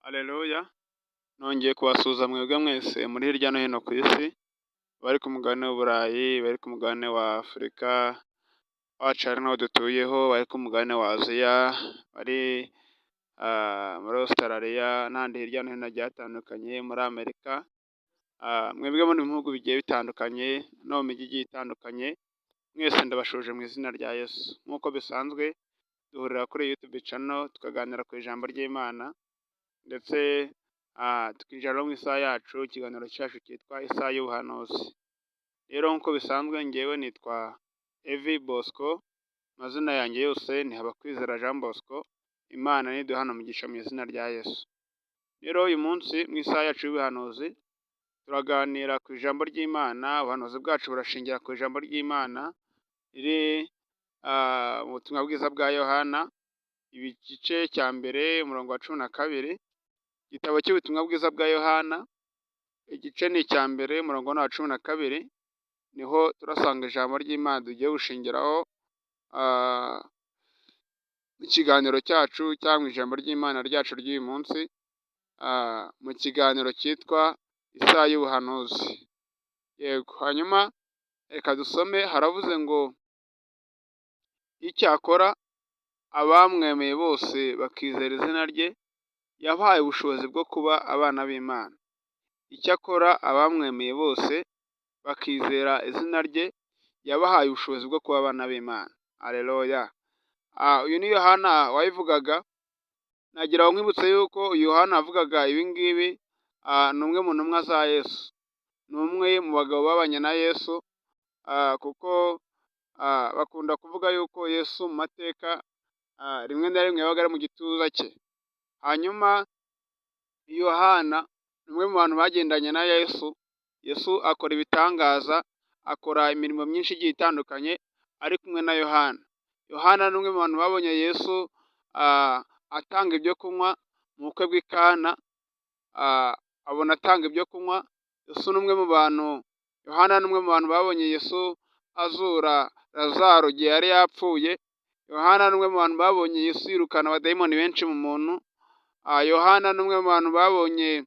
Aleluya, nongeye kubasuhuza mwebwe mwese muri hirya no hino ku isi, bari ku mugabane w'Uburayi, bari ku mugabane wa Afurika, wacu ari naho dutuyeho, bari ku mugabane wa Aziya, bari muri Australia n'ahandi hirya no hino hagiye hatandukanye, muri Amerika, mwebwe muri mu bihugu bigiye bitandukanye no mu mijyi igiye itandukanye, mwese ndabashuje mu izina rya Yesu. Nk'uko bisanzwe duhurira kuri YouTube channel tukaganira ku ijambo ry'Imana, ndetse tukinjira no mu isaha yacu, ikiganiro cyacu cyitwa isaha y'ubuhanuzi. Rero nk'uko bisanzwe ngewe nitwa Evi Bosco, amazina yanjye yose ni Habakwizera Jean Bosco, Imana niduhana umugisha mu izina rya Yesu. Rero uyu munsi mu isaha yacu y'ubuhanuzi turaganira ku ijambo ry'Imana. Ubuhanuzi bwacu burashingira ku ijambo ry'Imana riri mu butumwa bwiza bwa Yohana, igice cya mbere umurongo wa 12. Igitabo cy'ubutumwa bwiza bwa Yohana, igice ni icya mbere umurongo wa 12, niho turasanga ijambo ry'Imana tugiye gushingiraho ikiganiro cyacu cyangwa ijambo ry'Imana ryacu ry'uyu munsi, mu kiganiro cyitwa isaha y'ubuhanuzi. Yego, hanyuma reka dusome. Haravuze ngo icyakora abamwemeye bose bakizera izina rye yabahaye ubushobozi bwo kuba abana b'Imana. Icyakora abamwemeye bose bakizera izina rye yabahaye ubushobozi bwo kuba abana b'Imana. Aleluya. Uyu ni Yohana wabivugaga. Nagira ngo nkwibutse yuko Yohana avugaga ibi ngibi, ni umwe mu ntumwa za Yesu, ni umwe mu bagabo babanye na Yesu, kuko bakunda kuvuga yuko Yesu mu mateka rimwe na rimwe yabaga ari mu gituza cye. Hanyuma Yohana ni umwe mu bantu bagendanye na Yesu. Yesu akora ibitangaza, akora imirimo myinshi igiye itandukanye ari kumwe na Yohana. Yohana ni umwe mu bantu babonye Yesu atanga ibyo kunywa mu bukwe bw'i Kana, abona atanga ibyo kunywa. Yohana ni umwe mu bantu babonye Yesu azura Lazaro igihe yari yapfuye. Yohana ni umwe mu bantu babonye Yesu yirukana abadayimoni benshi mu muntu. Yohana ni umwe mu bantu babonye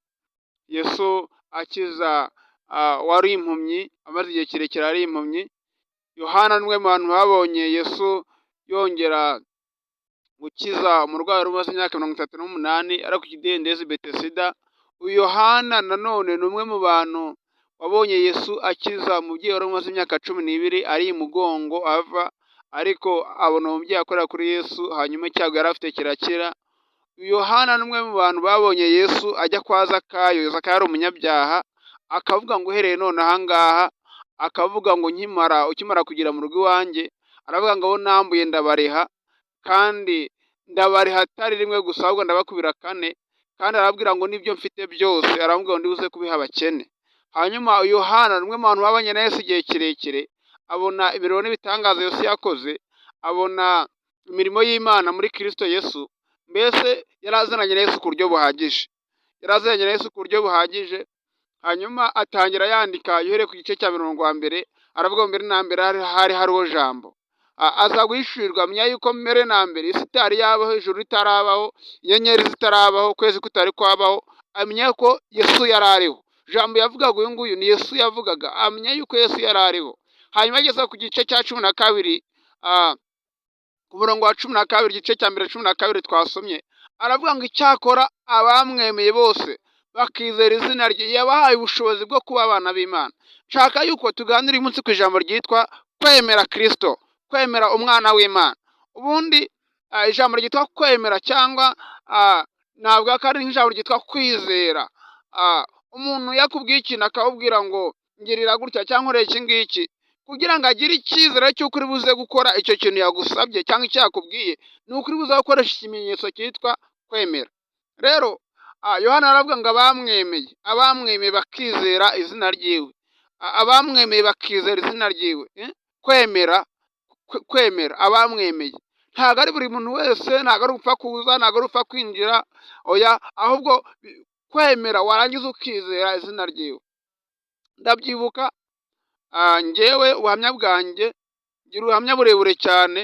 Yesu akiza wari impumyi, amaze igihe kirekire ari impumyi. Yohana ni umwe mu bantu babonye Yesu yongera gukiza umurwayi wari umaze imyaka 38 ari ku kidendezi Betesida. Uyu Yohana nanone ni umwe mu bantu wabonye Yesu akiza umubyeyi wari umaze imyaka 12 ari imugongo ava, ariko abona umubyeyi akorera kuri Yesu, hanyuma icyago yari afite kirakira. Yohana ni umwe mu bantu babonye Yesu ajya kwa Zakayo. Zakayo yari umunyabyaha, akavuga ngo uhereye none aha ngaha, akavuga ngo ukimara kugera mu rugo iwanjye, aravuga ngo abo nambuye ndabareha, kandi ndabareha atari rimwe gusa, ahubwo ndabakubira 4. kandi arabwira ngo n'ibyo mfite byose arambwira ngo ndibuze kubiha abakene. Hanyuma Yohana ni umwe mu bantu babanye na Yesu igihe kirekire, abona imirimo n'ibitangaza Yesu yakoze, abona imirimo y'Imana muri Kristo Yesu. Mbese yarazananye na Yesu ku buryo buhagije. Hanyuma atangira yandika yohereye ku gice cya 1, aravuga ngo mbere na mbere hariho jambo. Aza guhishurirwa amenya yuko mbere na mbere isi itari yabaho, ijuru ritarabaho, inyenyeri zitarabaho, ukwezi kutari kwabaho. Amenya ko Yesu yari ariho. Jambo yavugaga uyu nguyu ni Yesu yavugaga, amenya yuko Yesu yari ariho. Hanyuma ageze ku gice cya 12, ku murongo wa 12, igice cya mbere 12 twasomye, aravuga ngo icyakora abamwemeye bose bakizera izina rye yabahaye ubushobozi bwo kuba abana b'Imana. Nshaka yuko tuganira uyu munsi ku ijambo ryitwa kwemera Kristo, kwemera umwana w'Imana. Ubundi ijambo ryitwa kwemera cyangwa ntabwo ari ijambo ryitwa kwizera. Umuntu yakubwiye ikintu akawubwira ngo ngirira gutya cyangwa ureke iki ngiki, kugira ngo agire icyizere cy'uko uri buze gukora icyo kintu yagusabye cyangwa icyo yakubwiye, ni uko uri buze gukoresha ikimenyetso cyitwa kwemera. Rero Yohana aravuga ngo abamwemeye bakizera izina ryiwe, abamwemeye bakizera izina ryiwe. Kwemera abamwemeye ntabwo ari buri muntu wese, ntabwo ari upfa kuza, ntabwo ari upfa kwinjira, oya, ahubwo kwemera warangiza ukizera izina ryiwe. Ndabyibuka ngewe ubuhamya bwanjye ngira ubuhamya burebure cyane,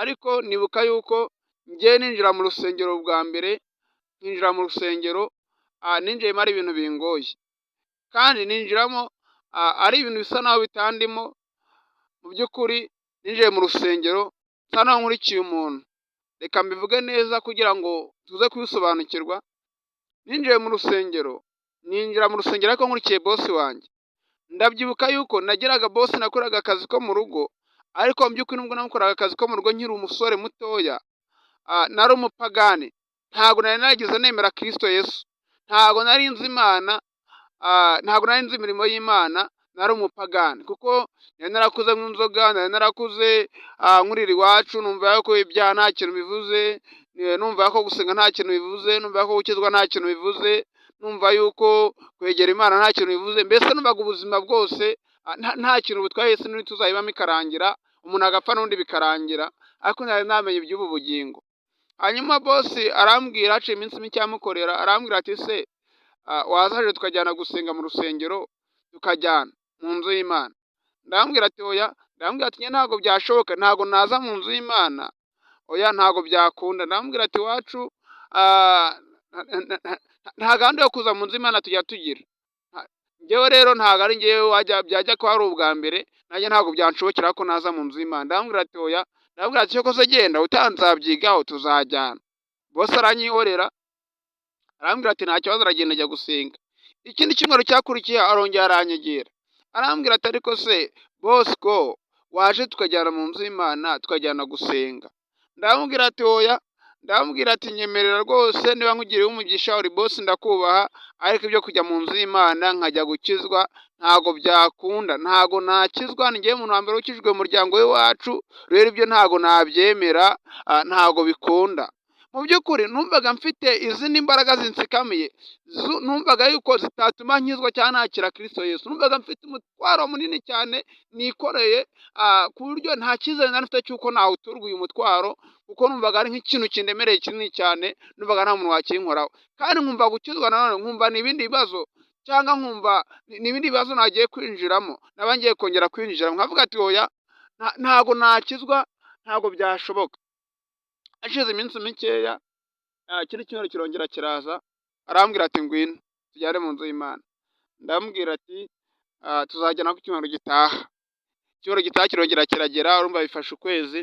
ariko nibuka yuko ngiye ninjira mu rusengero bwa mbere nkinjira mu rusengero, ninjiyemo ari ibintu bingoye kandi ninjiramo ari ibintu bisa naho bitandimo. Mu by'ukuri ninjiye mu rusengero nsa naho nkurikiye umuntu. Reka mbivuge neza kugira ngo tuze kubisobanukirwa. Ninjiye mu rusengero, ninjira mu rusengero ariko nkurikiye bosi wanjye. Ndabyibuka yuko nagiraga bosi nakoraga akazi ko mu rugo, ariko mu by'ukuri nubwo nakoraga akazi ko mu rugo nkiri umusore mutoya, nari umupagani. Ntabwo nari narigeze nemera Kristo Yesu. Ntabwo nari nzi Imana, ntabwo nari nzi imirimo y'Imana, nari umupagani. Kuko nari narakuze mu nzoga, nari narakuze nkurira iwacu, numva yuko ibyaha nta kintu bivuze, numva ko gusenga nta kintu bivuze, numva ko gukizwa nta kintu bivuze, numva yuko kwegera Imana nta kintu bivuze. Mbese numvaga ubuzima bwose nta kintu butwaye, Yesu n'undi tuzayibamo ikarangira, umuntu agapfa n'undi bikarangira, ariko ntari namenye iby'ubu bugingo. Hanyuma bosi arambwira, haciye iminsi mike amukorera, arambwira ati se wazaje tukajyana gusenga mu rusengero, tukajyana mu nzu y'Imana? Ndambwira ati oya. Ndambwira ati ntabwo byashoboka, ntabwo naza mu nzu y'Imana, oya ntabwo byakunda. Ndambwira ati iwacu nta gahunda yo kuza mu nzu y'Imana tujya tugira. Njyewe rero ntabwo ari njyewe byajya kuba ari ubwa mbere, nanjye ntabwo byanshobokera ko naza mu nzu y'Imana. Ndambwira ati oya. Ndambwira ati cyo se genda utanzabyigaho tuzajyana. Bose aranyihorera, arambwira ati nta kibazo, aragenda ajya gusenga. Ikindi cyumweru cyakurikiye arongera aranyegera, arambwira ati ariko se Bosco, waje tukajyana mu nzu y'Imana tukajyana gusenga? Ndamubwira ati oya. Ndamubwira ati nyemerera rwose, niba nkugiriye umugisha uri bosi ndakubaha, ariko ibyo kujya mu nzu y'Imana nkajya gukizwa ntago byakunda. Ntago nakizwa, ni njyewe umuntu wa mbere ukijwe mu muryango w'iwacu, rero ibyo ntago nabyemera, ntago bikunda. Mu by'ukuri numvaga mfite izindi mbaraga zinsikamiye, numvaga yuko zitatuma nkizwa cyangwa nakira Kristo Yesu. Numvaga mfite umutwaro munini cyane nikoreye, ku buryo nta cyizere nari mfite cy'uko nawuturwa uyu mutwaro, kuko numvaga ari nk'ikintu kindemereye kinini cyane, numvaga nta muntu wakinkoraho. Kandi nkumva gukizwa nanone nkumva ni ibindi bibazo, cyangwa nkumva ni ibindi bibazo nagiye kwinjiramo, naba ngiye kongera kwinjiramo. Nkavuga ati oya, ntago nakizwa, ntago byashoboka. Hashize iminsi mikeya, ikindi cyumweru kirongera kiraza, arambwira ati ngwino tujyane mu nzu y'Imana. Ndamubwira ati tuzajyana ku cyumweru gitaha. Icyumweru gitaha kirongera kiragera, urumva bifashe ukwezi.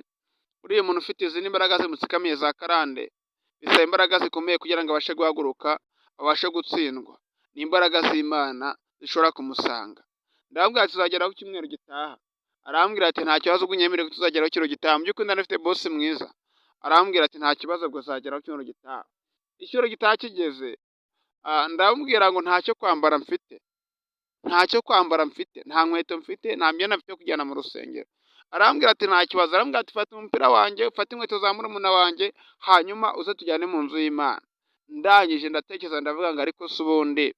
Uriya muntu ufite izindi mbaraga zimutsikamiye za karande, bisaba imbaraga zikomeye kugira ngo abashe guhaguruka, abashe gutsindwa. Ni imbaraga z'Imana zishobora kumusanga. Ndamubwira ati tuzagera ku cyumweru gitaha. Arambwira ati nta kibazo, ubwo unyemereye ko tuzagera ku cyumweru gitaha. Mu by'ukuri ndari mfite bosi mwiza. Arambwira ati nta kibazo, ubwo tuzagera ku cyumweru gitaha. Icyumweru gitaha kigeze, ndamubwira ngo ntacyo kwambara mfite, nta nkweto mfite, nta myenda mfite yo kujyana mu rusengero. Arambwira ati nta kibazo. Arambwira ati fata umupira wanjye, ufate inkweto za murumuna wanjye, hanyuma uze tujyane mu nzu y'Imana. Ndangije ndatekereza ndavuga ngo ariko se ubundi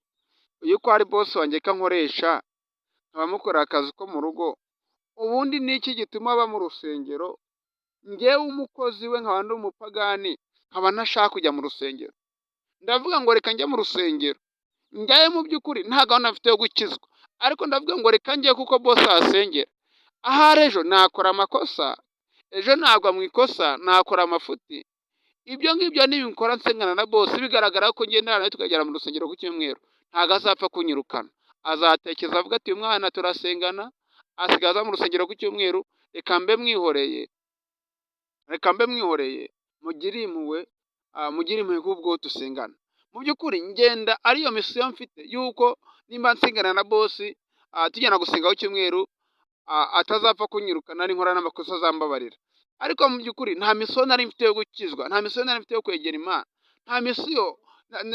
uyu ko ari bosi wanjye ko nkoresha, nkaba mukorera akazi ko mu rugo, ubundi ni iki gituma aba mu rusengero, njyewe umukozi we nkaba ndi umupagani, nkaba ntashaka kujya mu rusengero? Ndavuga ngo reka njye mu rusengero, njyayo mu by'ukuri nta gahunda mfite yo gukizwa, ariko ndavuga ngo reka njye kuko bosi ahasengera. Ahari ejo nakora amakosa, ejo nagwa mu ikosa, nakora amafuti. Ibyo ngibyo nibinkora nsengana na bosi, bigaragara ko ngendana nawe tukagera mu rusengero ku cyumweru, ntago azapfa kunyirukana. Azatekereza avuga ati uyu mwana turasengana, asigaza mu rusengero ku cyumweru, reka mbe mwihoreye, mugire impuhwe kubwo dusengana. Mu by'ukuri ngenda ariyo misiyo mfite, yuko nimba nsengana na bosi, tujyana gusenga ku cyumweru, atazapfa kunyirukana n'inkora n'amakosa azambabarira. Ariko mu by'ukuri nta misiyo nari mfite yo gukizwa, nta misiyo nari mfite yo kwegera Imana, nta misiyo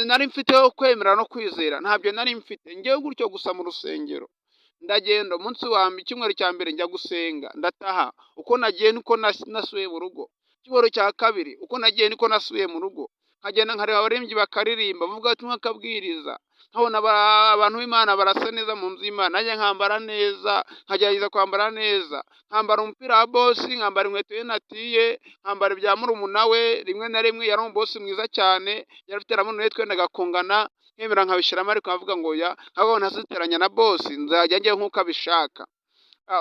nari mfite yo kwemera no kwizera, ntabyo nari mfite. Njyewe gutyo gusa mu rusengero ndagenda, umunsi wa mbere, icyumweru cya mbere njya gusenga, ndataha. Uko nagiye niko nasubiye mu rugo. Icyumweru cya kabiri uko nagiye niko nasubiye mu rugo. Nkagenda nkareba abaririmbyi bakaririmba, bavuga ati nkakabwiriza, nkabona abantu b'Imana barasa neza mu nzu y'Imana, nanjye nkambara neza, nkagerageza kwambara neza, nkambara umupira wa bosi, nkambara inkweto ye natiye, nkambara ibya murumuna we. Rimwe na rimwe yari umubosi mwiza cyane, yari afite na murumuna we twendaga kungana, nkemera nkabishyiramo, ariko nkavuga ngo oya, nkavuga ntaziteranya na bosi, nzajya njye nk'uko abishaka.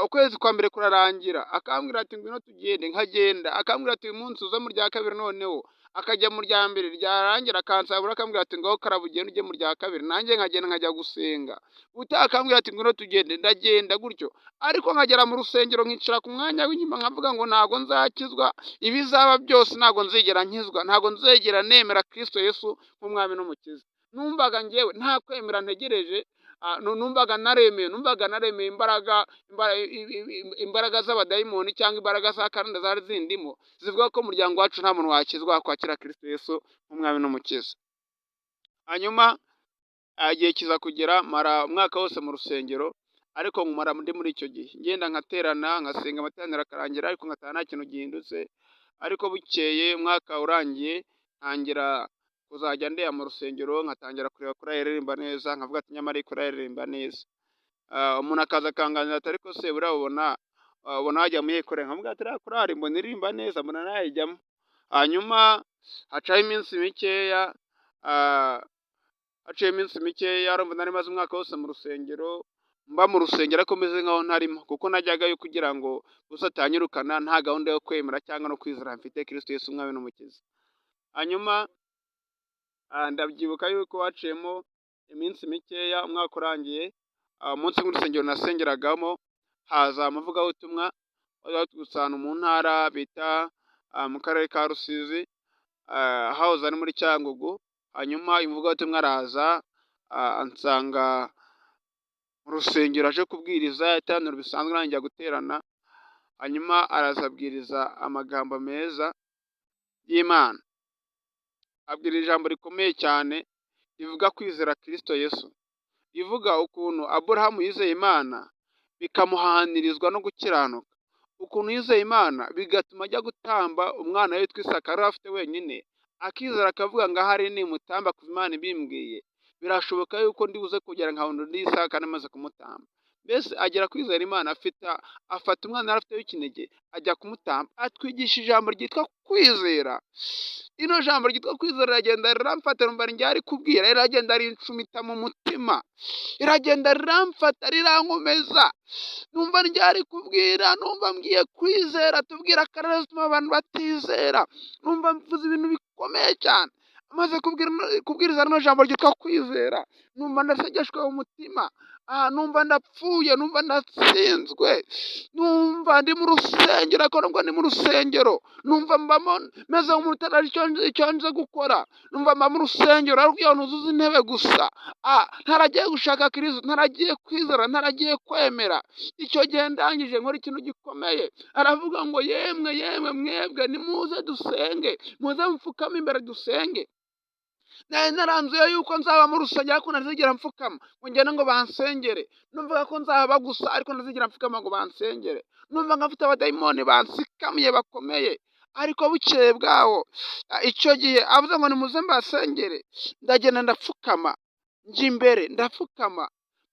Ukwezi kwa mbere kurarangira, akambwira ati ngwino tugende, nkagenda. Akambwira ati uyu munsi uze mu rya kabiri noneho, akajya mu rya mbere ryarangira akansabura akambwira ati ngaho karaba ugende ujye mu rya kabiri, nanjye nkagenda nkajya gusenga, ubutaha akambwira ati ngwino tugende, ndagenda gutyo, ariko nkagera mu rusengero nkicara ku mwanya w'inyuma nkavuga ngo ntago nzakizwa, ibizaba byose ntago nzigera nkizwa, ntago nzigera nemera Kristo Yesu nk'umwami n'umukiza. Numvaga njyewe nta kwemera ntegereje, numvaga naremeye imbaraga z'abadayimoni cyangwa imbaraga za karande zari zindimo zivuga ko umuryango wacu nta muntu wakizwa wakwakira Kristo Yesu nk'umwami n'umukiza. Hanyuma igihe kiza kugera mara umwaka wose mu rusengero, ariko nkumara ndi muri icyo gihe ngenda nkaterana ngasenga amateraniro akarangira, ariko nkataha nta kintu gihindutse. Ariko bukeye umwaka urangiye ntangira kuzajya ndeba mu rusengero, nkatangira kureba korali iririmba neza, nkavuga ati nyamara iyi korali iririmba neza. Umuntu akaza akanganira ati ariko se buriya ubona wajya muri iyi korali, nkavuga ati iriya korali mbona iririmba neza, mbona nayijyamo. Hanyuma hacaho iminsi mikeya, urumva nari maze umwaka wose mu rusengero, mba mu rusengero ariko meze nkaho ntarimo, kuko najyagayo kugira ngo gusa atanyirukana nta gahunda yo kwemera cyangwa no kwizera mfite Kristo Yesu umwami n'umukiza. Hanyuma ndabyibuka yuko haciyemo iminsi mikeya umwaka urangiye, umunsi w'urusengero nasengeragamo haza umuvugabutumwa wari waturutse ahantu mu ntara bita mu karere ka Rusizi, hahoze ari muri Cyangugu. Hanyuma umuvugabutumwa araza ansanga mu rusengero aje kubwiriza iteraniro bisanzwe nanjye guterana. Hanyuma araza abwiriza amagambo meza y'Imana, abwira ijambo rikomeye cyane rivuga kwizera Kristo Yesu, rivuga ukuntu Aburahamu yizeye Imana bikamuhanirizwa no gukiranuka, ukuntu yizeye Imana bigatuma ajya gutamba umwana we witwa Isaka yari afite wenyine, akizera akavuga ngo ahari nimutamba kuva Imana ibimbwiye birashoboka yuko ndibuze kugera nkabona undi Isaka namaze kumutamba. Mbese agera kwizera Imana, afata umwana yari afite w'ikinege ajya kumutamba. Atwigisha ijambo ryitwa kwizera. Ino jambo ryitwa kwizera riragenda riramfata, numva ryari kubwira, riragenda rincumita mu mutima, riragenda riramfata rirankomeza, numva ryari kubwira, numva mbwiye kwizera, tubwira akarere zituma abantu batizera, numva mvuze ibintu bikomeye cyane. Amaze kubwiriza rino jambo ryitwa kwizera, numva ndasegeshwe mu mutima, numva ndapfuye, numva ndatsinzwe, numva ndi mu rusengero, ariko nubwo ndi mu rusengero numva mbamo meze nk'umuntu utarazi icyo nje gukora, numva mba mu rusengero ariko iyo nuzuza intebe gusa, ntaragiye gushaka Kristo, ntaragiye kwizera, ntaragiye kwemera. Icyo gihe ndangije nkora ikintu gikomeye, aravuga ngo yemwe mwebwe nimuze dusenge, muze mupfukame imbere dusenge. Nari naranzuye yuko nzaba mu rusengero ariko ntazigera mfukama ngo ngende ngo bansengere, numvaga ko nzaba gusa ariko ntazigera mfukama ngo bansengere, numva nkafite abadayimoni bansikamiye bakomeye. Ariko bukeye bwaho icyo gihe avuze ngo nimuze mbasengere, ndagenda ndapfukama, njya imbere ndapfukama,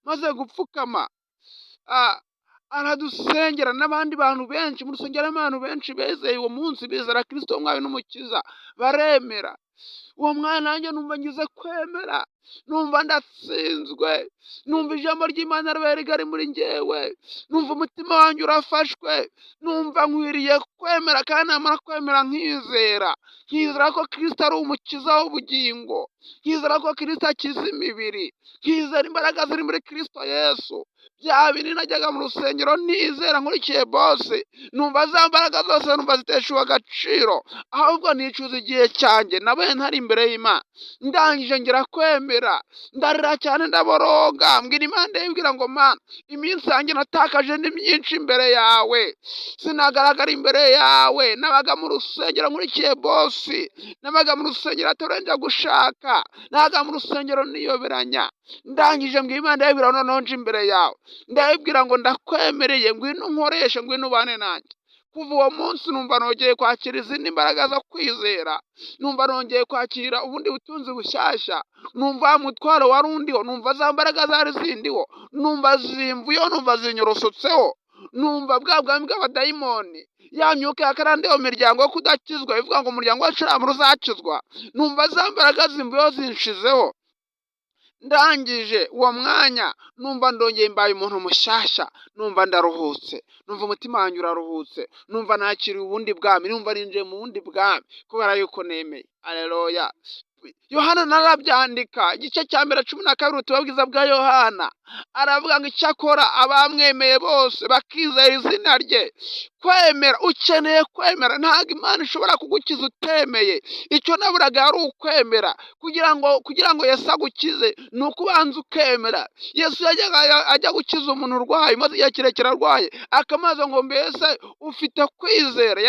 maze gupfukama aradusengera n'abandi bantu benshi mu rusengero, abantu benshi bezeye uwo munsi, bizera Kristo umwami n'umukiza, baremera. Uwo mwana nanjye numva ngize kwemera, numva ndatsinzwe, numva ijambo ry'Imana ribaye rigari muri njyewe, numva umutima wanjye urafashwe, numva nkwiriye kwemera, kandi namara kwemera nkizera ko Kristo ari umukiza w'ubugingo, nkizera ko Kristo akiza imibiri, nkizera imbaraga ziri muri Kristo Yesu. Bya bindi najyaga mu rusengero nizera nkurikiye bose, numva za mbaraga zose numva ziteshewe agaciro, ahubwo nicuza igihe cyanjye nabaye ntari imbere y'Imana. Ndangije ngira kwemera, ndarira cyane, ndaboroga, mbwira Imana, ndayibwira ngo Mana, iminsi yanjye natakaje ni myinshi imbere yawe, sinagaragara imbere yawe. Nabaga mu rusengero nkurikiye bosi, nabaga mu rusengero atarenja gushaka, nabaga mu rusengero niyoberanya. Ndangije mbwira Imana, ndayibwira noneho nje imbere yawe, ndayibwira ngo ndakwemereye, ngwino unkoreshe, ngwino ubane nanjye. Kuva uwo munsi numva nongeye kwakira izindi mbaraga zo kwizera, numva nongeye kwakira ubundi butunzi bushyashya, numva mutwaro wari undiho, numva za mbaraga zari zindiho, numva zimvuyeho, numva zinyorosotseho, numva bwa bwami bw'abadayimoni, ya myuka yakarande iyo miryango yo kudakizwa ivuga ngo umuryango wacu ntabwo uzakizwa, numva za mbaraga zimvuyeho zinshizeho. ndangije uwo mwanya numva ndongeye mbaye umuntu mushyashya, numva ndaruhutse, numva umutima wanjye uraruhutse, numva nakiriye ubundi bwami, numva ninjiye mu bundi bwami kubera yuko nemeye. Aleluya. Yohana narabyandika igice cya mbere 12 ubutumwa bwiza bwa Yohana, aravuga ngo icyakora abamwemeye bose bakizera izina rye. Kwemera, ukeneye kwemera. Ntabwo Imana ishobora kugukiza utemeye. Icyo naburaga ari ukwemera. Kugira ngo Yesu agukize ni uko ubanza ukemera. Yesu yajyaga ajya gukiza umuntu urwaye, maze igihe kirekire arwaye, akamaze ngo mbese ufite kwizera.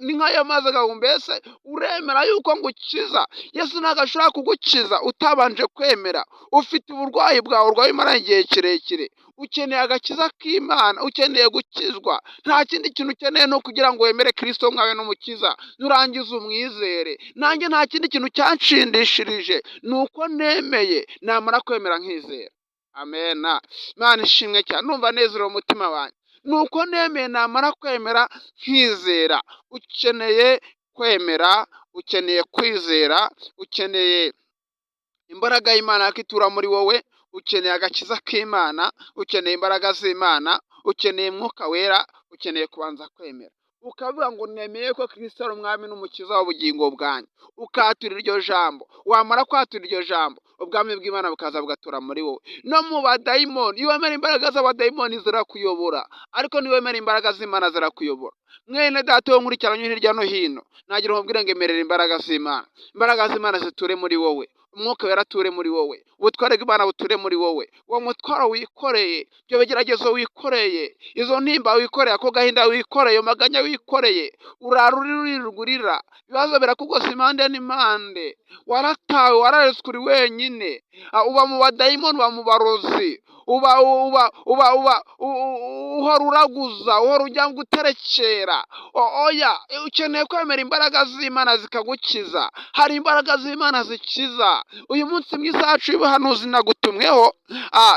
Ni nk'ayo yamazaga ngo mbese uremera yuko ngukiza. Yesu ntabwo ashobora kugukiza utabanje kwemera. Ufite uburwayi bwawe urwaye imara igihe kirekire, ukeneye agakiza k'Imana, ukeneye gukizwa. Nta kindi kintu ukeneye no kugira ngo wemere Kristo mwawe n'umukiza, nurangiza umwizere. Nanjye nta kindi kintu cyanshindishirije, ni uko nemeye, namara kwemera nkizera. Amena. Imana ishimwe cyane, numva nezero umutima wanjye. Ni uko nemeye, namara kwemera nkizera. Ukeneye kwemera, ukeneye kwizera, ukeneye imbaraga y'Imana yakitura muri wowe, ukeneye agakiza k'Imana, ukeneye imbaraga z'Imana, ukeneye Mwuka Wera, ukeneye kubanza kwemera. Ukavuga ngo nemeye ko Kristo ari umwami n'umukiza w'ubugingo bwanjye, ukatura iryo jambo. Wamara kwatura iryo jambo, ubwami bw'Imana bukaza bugatura muri wowe. No mu badayimoni, iyo wemera imbaraga z'abadayimoni zirakuyobora, ariko niwemera imbaraga z'Imana zirakuyobora. Mwene data wo nkurikiranye hirya no hino, nagira nkubwire ngo emerera imbaraga z'Imana. Imbaraga z'Imana ziture muri wowe, Umwuka Wera ature muri wowe, ubutware bw'Imana buture muri wowe. Uwo mutwaro wikoreye, ibyo bigeragezo wikoreye, izo ntimba wikoreye, ako gahinda wikoreye, maganya wikoreye, urarurira, ibibazo birakugose impande n'impande, waratawe, wararetswe uri wenyine, uba mu badayimoni, uba mu barozi, uhora uraguza, uhora ujya guterekera. Oya, ukeneye kwemera imbaraga z'Imana zikagukiza. Hari imbaraga z'Imana zikiza. Uyu munsi mu isacu y'ubuhanuzi nagutumweho,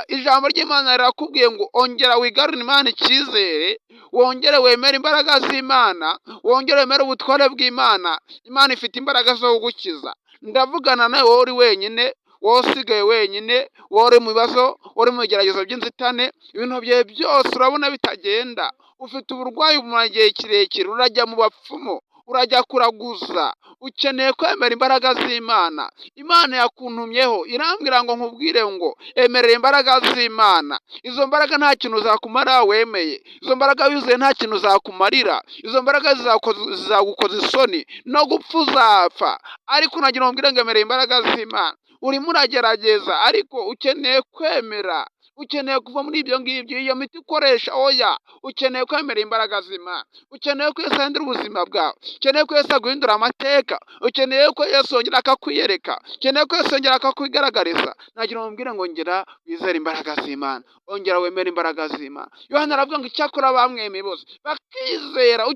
ijambo ry'Imana rirakubwiye ngo ongera wigarurire Imana icyizere, wongere wemere imbaraga z'Imana, wongere wemere ubutware bw'Imana. Imana ifite imbaraga zo kugukiza. Ndavugana nawe wowe uri wenyine, wowe usigaye wenyine, wowe uri mu bibazo, wowe uri mu bigeragezo by'inzitane, ibintu byawe byose urabona bitagenda, ufite uburwayi bumara igihe kirekire, urajya mu bapfumu, urajya kuraguza, ukeneye kwemera imbaraga z'Imana. Imana yakuntumyeho irambwira ngo nkubwire ngo emerera imbaraga z'Imana. Izo mbaraga nta kintu zakumara wemeye, izo mbaraga wizeye nta kintu zakumarira, izo mbaraga zizagukoza isoni, no gupfa uzapfa. Ariko nagira ngo nkubwire ngo emerera imbaraga z'Imana. Urimo uragerageza, ariko ukeneye kwemera, ukeneye kuva muri ibyo ngibyo, iyo miti ukoresha. Oya, ukeneye kwemera imbaraga z'Imana, ukeneye ko Yesu ahindura ubuzima bwawe, ukeneye ko Yesu aguhindura amateka, ukeneye ko Yesu yongera akakwiyereka, ukeneye ko Yesu yongera akakwigaragariza. Nagira ngo mbwire ngo ongera wizere imbaraga z'Imana, ongera wemere imbaraga z'Imana. Yohana aravuga ngo icyakora bamwemeye bose bakizera.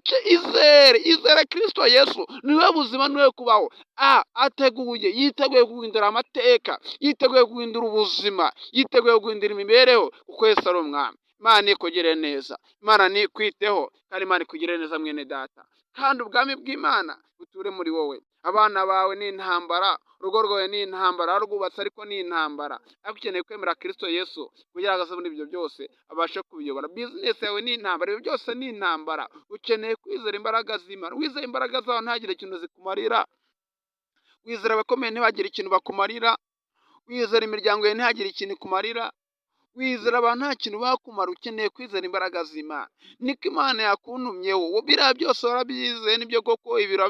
Izere Kristo Yesu, niwe buzima, niwe kubaho. Yiteguye guhindura amateka, yiteguye guhindura ubuzima, yiteguye guhindura imibereho, kuko Yesu ari umwami. Imana ikugire neza, Imana nikwiteho, kandi Imana ikugire neza mwene data. Kandi ubwami bw'Imana buture muri wowe. Abana bawe ni intambara, urugo rwawe ni intambara, warwubatse ariko ni intambara. Ariko ukeneye kwemera Kristo Yesu kugira ngo aze muri ibyo byose abashe kubiyobora. Bizinesi yawe ni intambara, ibyo byose ni intambara. Ukeneye kwizera imbaraga z'Imana. Wizeye imbaraga zawe ntagire ikintu zikumarira. Wizera abakomeye ntibagire ikintu bakumarira. Wizera imiryango yawe ntihagire ikintu ikumarira. Wizera abantu nta kintu bakumara. Ukeneye kwizera imbaraga z'Imana. Niko Imana yakuntumyeho. Biriya byose warabyizeye, nibyo koko, ibiro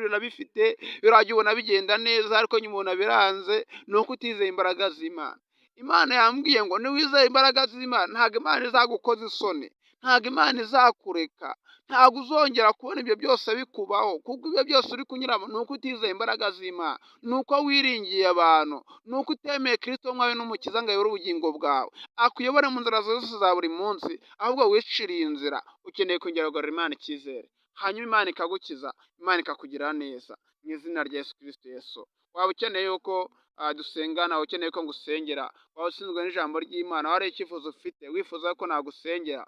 urabifite, birajya ubona bigenda neza, ariko nyuma ubona biranze, ni uko utizeye imbaraga z'Imana. Imana yambwiye ngo niwizeye imbaraga z'Imana, ntabwo Imana izagukoza isoni, ntabwo Imana izakureka, ntabwo uzongera kubona ibyo byose bikubaho, kuko ibyo byose uri kunyuramo ni uko utizeye imbaraga z'Imana, ni uko wiringiye abantu, ni uko utemeye Kristo mwawe n'umukiza ngo ayobore ubugingo bwawe, akuyobore mu nzira zose za buri munsi, ahubwo wiciriye inzira. Ukeneye kongera kugarura Imana icyizere, hanyuma Imana ikagukiza, Imana ikakugirira neza, mu izina rya Yesu Kristo Yesu. Waba ukeneye yuko dusengana, waba ukeneye ko ngusengera, waba ushinzwe n'ijambo ry'Imana, wari icyifuzo ufite wifuza ko nagusengera,